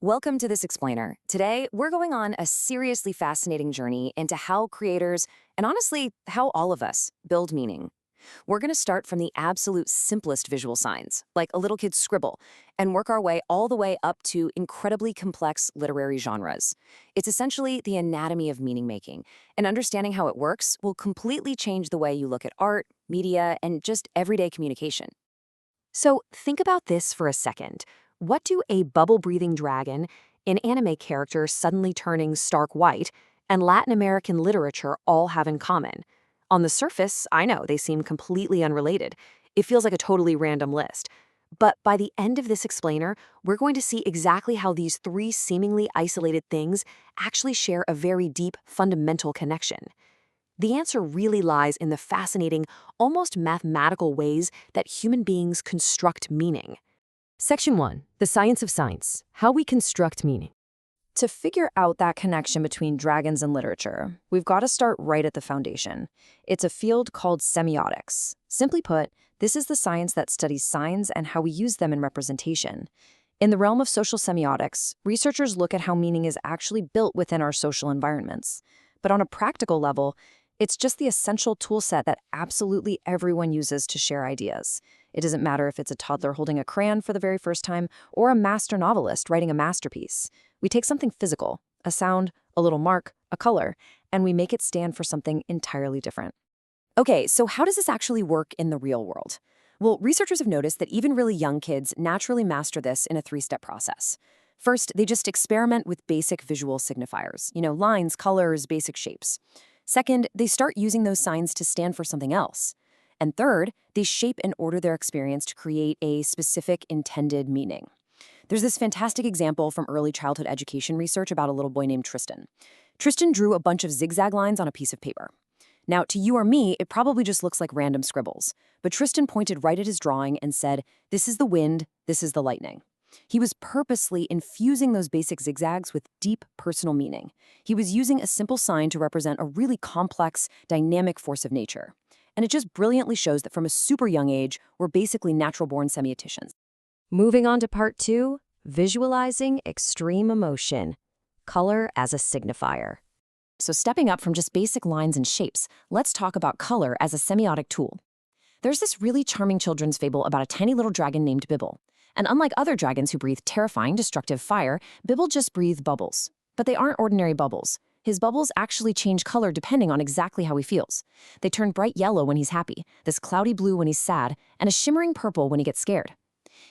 Welcome to This Explainer. Today, we're going on a seriously fascinating journey into how creators, and honestly, how all of us, build meaning. We're going to start from the absolute simplest visual signs, like a little kid's scribble, and work our way all the way up to incredibly complex literary genres. It's essentially the anatomy of meaning making, and understanding how it works will completely change the way you look at art, media, and just everyday communication. So think about this for a second. What do a bubble-breathing dragon, an anime character suddenly turning stark white, and Latin American literature all have in common? On the surface, I know they seem completely unrelated. It feels like a totally random list. But by the end of this explainer, we're going to see exactly how these three seemingly isolated things actually share a very deep, fundamental connection. The answer really lies in the fascinating, almost mathematical ways that human beings construct meaning. Section 1. The Science of Science. How we construct meaning. To figure out that connection between dragons and literature, we've got to start right at the foundation. It's a field called semiotics. Simply put, this is the science that studies signs and how we use them in representation. In the realm of social semiotics, researchers look at how meaning is actually built within our social environments. But on a practical level, it's just the essential tool set that absolutely everyone uses to share ideas. It doesn't matter if it's a toddler holding a crayon for the very first time or a master novelist writing a masterpiece. We take something physical, a sound, a little mark, a color, and we make it stand for something entirely different. Okay, so how does this actually work in the real world? Well, researchers have noticed that even really young kids naturally master this in a three-step process. First, they just experiment with basic visual signifiers, lines, colors, basic shapes. Second, they start using those signs to stand for something else. And third, they shape and order their experience to create a specific intended meaning. There's this fantastic example from early childhood education research about a little boy named Tristan. Tristan drew a bunch of zigzag lines on a piece of paper. Now, to you or me, it probably just looks like random scribbles. But Tristan pointed right at his drawing and said, "This is the wind, this is the lightning." He was purposely infusing those basic zigzags with deep personal meaning. He was using a simple sign to represent a really complex, dynamic force of nature. And it just brilliantly shows that from a super young age, we're basically natural-born semioticians. Moving on to part 2, visualizing extreme emotion. Color as a signifier. So stepping up from just basic lines and shapes, let's talk about color as a semiotic tool. There's this really charming children's fable about a tiny little dragon named Bibble. And unlike other dragons who breathe terrifying, destructive fire, Bibble just breathes bubbles. But they aren't ordinary bubbles. His bubbles actually change color depending on exactly how he feels. They turn bright yellow when he's happy, this cloudy blue when he's sad, and a shimmering purple when he gets scared.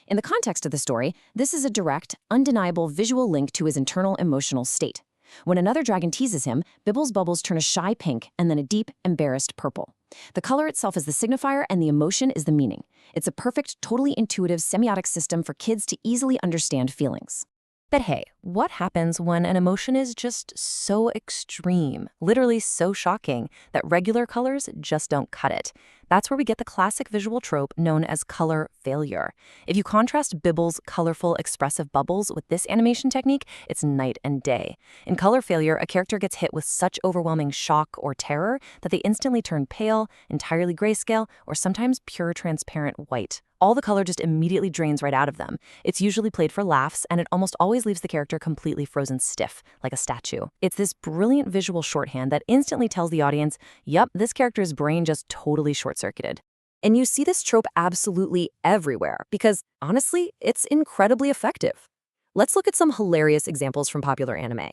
In the context of the story, this is a direct, undeniable visual link to his internal emotional state. When another dragon teases him, Bibble's bubbles turn a shy pink and then a deep, embarrassed purple. The color itself is the signifier and the emotion is the meaning. It's a perfect, totally intuitive semiotic system for kids to easily understand feelings. But hey, what happens when an emotion is just so extreme, literally so shocking, that regular colors just don't cut it? That's where we get the classic visual trope known as color failure. If you contrast Bibble's colorful, expressive bubbles with this animation technique, it's night and day. In color failure, a character gets hit with such overwhelming shock or terror that they instantly turn pale, entirely grayscale, or sometimes pure transparent white. All the color just immediately drains right out of them. It's usually played for laughs, and it almost always leaves the character completely frozen stiff, like a statue. It's this brilliant visual shorthand that instantly tells the audience, yup, this character's brain just totally short-circuited. And you see this trope absolutely everywhere, because, honestly, it's incredibly effective. Let's look at some hilarious examples from popular anime.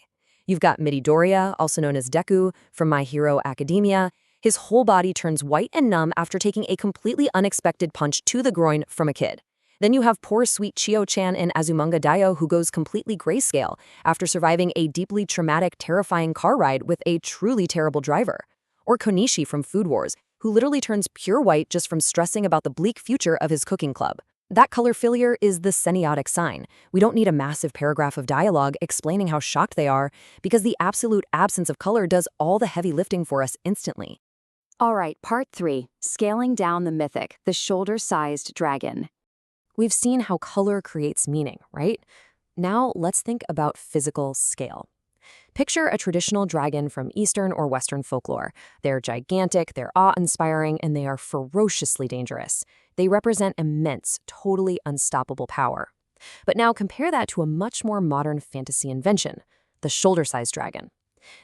You've got Midoriya, also known as Deku, from My Hero Academia. His whole body turns white and numb after taking a completely unexpected punch to the groin from a kid. Then you have poor sweet Chio-chan in Azumanga Daioh, who goes completely grayscale after surviving a deeply traumatic, terrifying car ride with a truly terrible driver. Or Konishi from Food Wars, who literally turns pure white just from stressing about the bleak future of his cooking club. That color failure is the semiotic sign. We don't need a massive paragraph of dialogue explaining how shocked they are, because the absolute absence of color does all the heavy lifting for us instantly. All right, part 3, scaling down the mythic, the shoulder-sized dragon. We've seen how color creates meaning, right? Now let's think about physical scale. Picture a traditional dragon from Eastern or Western folklore. They're gigantic, they're awe-inspiring, and they are ferociously dangerous. They represent immense, totally unstoppable power. But now compare that to a much more modern fantasy invention, the shoulder-sized dragon.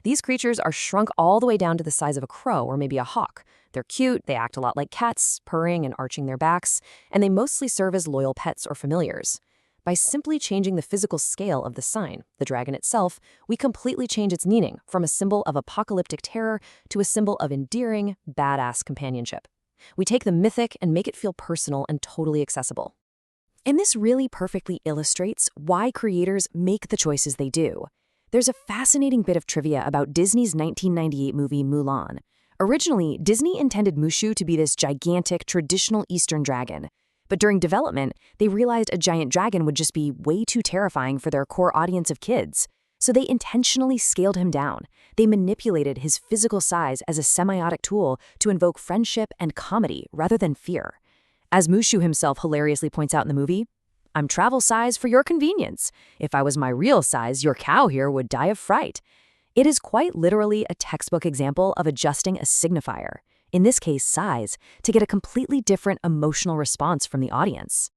These creatures are shrunk all the way down to the size of a crow or maybe a hawk. They're cute, they act a lot like cats, purring and arching their backs, and they mostly serve as loyal pets or familiars. By simply changing the physical scale of the sign, the dragon itself, we completely change its meaning from a symbol of apocalyptic terror to a symbol of endearing, badass companionship. We take the mythic and make it feel personal and totally accessible. And this really perfectly illustrates why creators make the choices they do. There's a fascinating bit of trivia about Disney's 1998 movie Mulan. Originally, Disney intended Mushu to be this gigantic, traditional Eastern dragon. But during development, they realized a giant dragon would just be way too terrifying for their core audience of kids. So they intentionally scaled him down. They manipulated his physical size as a semiotic tool to invoke friendship and comedy rather than fear. As Mushu himself hilariously points out in the movie, "I'm travel size for your convenience. If I was my real size, your cow here would die of fright." It is quite literally a textbook example of adjusting a signifier, in this case size, to get a completely different emotional response from the audience.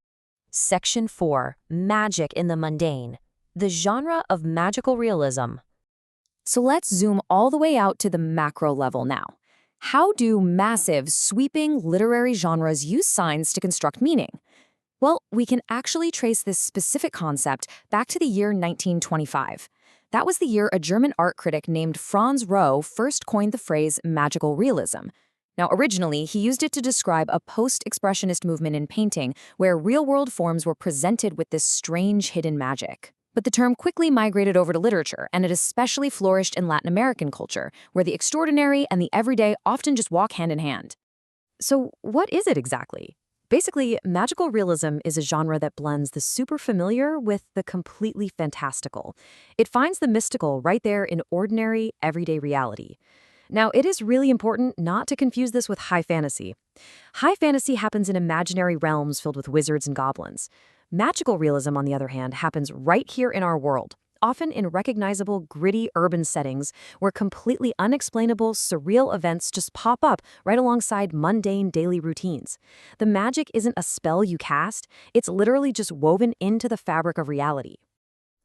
Section 4. Magic in the mundane. The genre of magical realism. So let's zoom all the way out to the macro level now. How do massive, sweeping literary genres use signs to construct meaning? Well, we can actually trace this specific concept back to the year 1925. That was the year a German art critic named Franz Roh first coined the phrase magical realism. Now, originally, he used it to describe a post-expressionist movement in painting where real-world forms were presented with this strange hidden magic. But the term quickly migrated over to literature, and it especially flourished in Latin American culture, where the extraordinary and the everyday often just walk hand in hand. So what is it exactly? Basically, magical realism is a genre that blends the super familiar with the completely fantastical. It finds the mystical right there in ordinary, everyday reality. Now, it is really important not to confuse this with high fantasy. High fantasy happens in imaginary realms filled with wizards and goblins. Magical realism, on the other hand, happens right here in our world, often in recognizable, gritty urban settings where completely unexplainable, surreal events just pop up right alongside mundane daily routines. The magic isn't a spell you cast, it's literally just woven into the fabric of reality.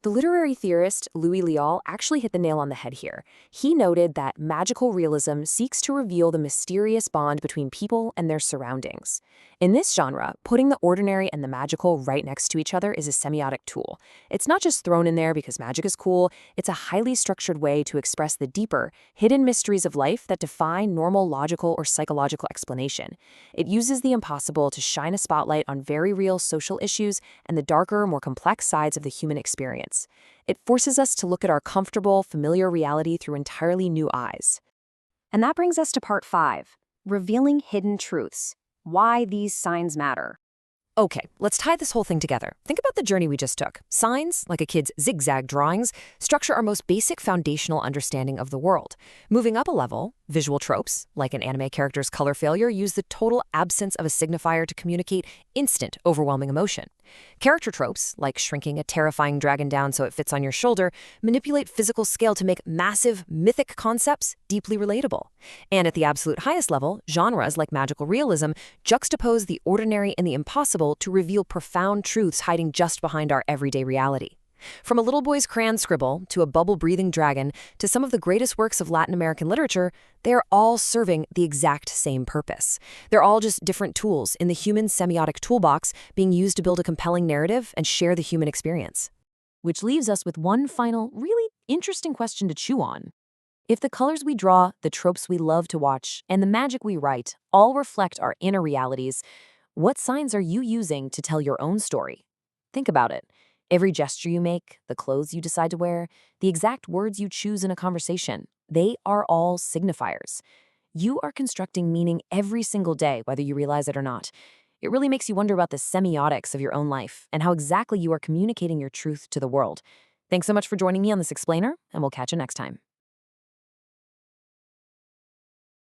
The literary theorist Louis Leal actually hit the nail on the head here. He noted that magical realism seeks to reveal the mysterious bond between people and their surroundings. In this genre, putting the ordinary and the magical right next to each other is a semiotic tool. It's not just thrown in there because magic is cool, it's a highly structured way to express the deeper, hidden mysteries of life that defy normal logical or psychological explanation. It uses the impossible to shine a spotlight on very real social issues and the darker, more complex sides of the human experience. It forces us to look at our comfortable, familiar reality through entirely new eyes. And that brings us to part 5, revealing hidden truths, why these signs matter. Okay, let's tie this whole thing together. Think about the journey we just took. Signs, like a kid's zigzag drawings, structure our most basic foundational understanding of the world. Moving up a level, visual tropes, like an anime character's color failure, use the total absence of a signifier to communicate instant, overwhelming emotion. Character tropes, like shrinking a terrifying dragon down so it fits on your shoulder, manipulate physical scale to make massive, mythic concepts deeply relatable. And at the absolute highest level, genres like magical realism juxtapose the ordinary and the impossible to reveal profound truths hiding just behind our everyday reality. From a little boy's crayon scribble to a bubble-breathing dragon to some of the greatest works of Latin American literature, they are all serving the exact same purpose. They're all just different tools in the human semiotic toolbox being used to build a compelling narrative and share the human experience. Which leaves us with one final, really interesting question to chew on. If the colors we draw, the tropes we love to watch, and the magic we write all reflect our inner realities, what signs are you using to tell your own story? Think about it. Every gesture you make, the clothes you decide to wear, the exact words you choose in a conversation, they are all signifiers. You are constructing meaning every single day, whether you realize it or not. It really makes you wonder about the semiotics of your own life and how exactly you are communicating your truth to the world. Thanks so much for joining me on this explainer, and we'll catch you next time.